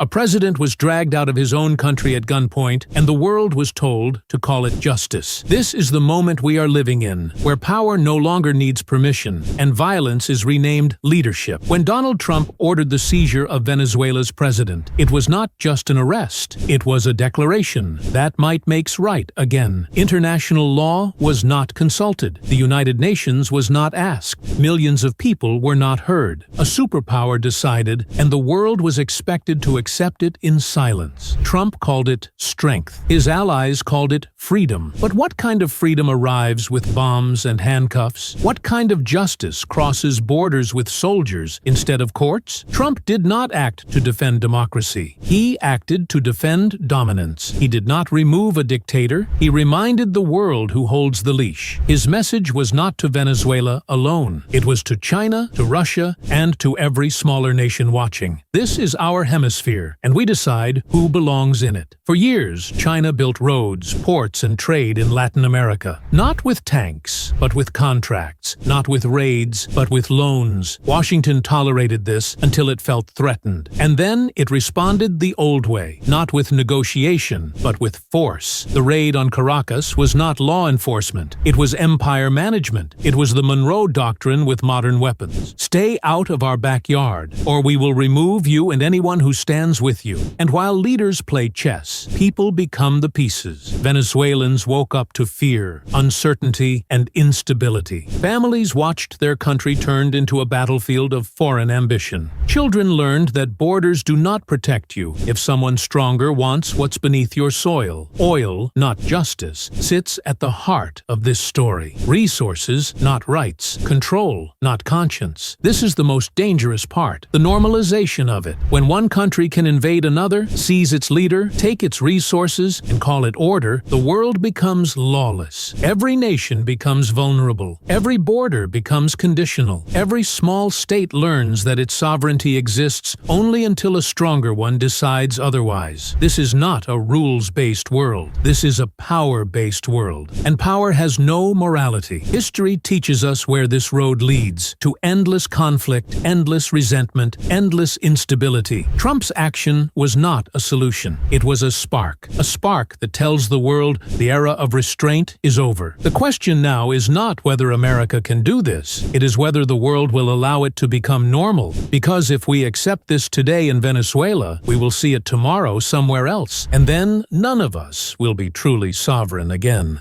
A president was dragged out of his own country at gunpoint, and the world was told to call it justice. This is the moment we are living in, where power no longer needs permission, and violence is renamed leadership. When Donald Trump ordered the seizure of Venezuela's president, it was not just an arrest, it was a declaration that might makes right again. International law was not consulted. The United Nations was not asked. Millions of people were not heard. A superpower decided, and the world was expected to accept it in silence. Trump called it strength. His allies called it freedom. But what kind of freedom arrives with bombs and handcuffs? What kind of justice crosses borders with soldiers instead of courts? Trump did not act to defend democracy. He acted to defend dominance. He did not remove a dictator. He reminded the world who holds the leash. His message was not to Venezuela alone. It was to China, to Russia, and to every smaller nation watching. This is our hemisphere, and we decide who belongs in it. For years, China built roads, ports, and trade in Latin America. Not with tanks, but with contracts. Not with raids, but with loans. Washington tolerated this until it felt threatened. And then it responded the old way. Not with negotiation, but with force. The raid on Caracas was not law enforcement. It was empire management. It was the Monroe Doctrine with modern weapons. Stay out of our backyard, or we will remove you and anyone who stands with you. And while leaders play chess, people become the pieces. Venezuelans woke up to fear, uncertainty, and instability. Families watched their country turned into a battlefield of foreign ambition. Children learned that borders do not protect you if someone stronger wants what's beneath your soil. Oil, not justice, sits at the heart of this story. Resources, not rights. Control, not conscience. This is the most dangerous part, the normalization of it. When one country can invade another, seize its leader, take its resources, and call it order, the world becomes lawless. Every nation becomes vulnerable. Every border becomes conditional. Every small state learns that its sovereignty exists only until a stronger one decides otherwise. This is not a rules-based world. This is a power-based world. And power has no morality. History teaches us where this road leads, to endless conflict, endless resentment, endless instability. Trump's action was not a solution. It was a spark that tells the world the era of restraint is over. The question now is not whether America can do this. It is whether the world will allow it to become normal. Because if we accept this today in Venezuela, we will see it tomorrow somewhere else, and then none of us will be truly sovereign again.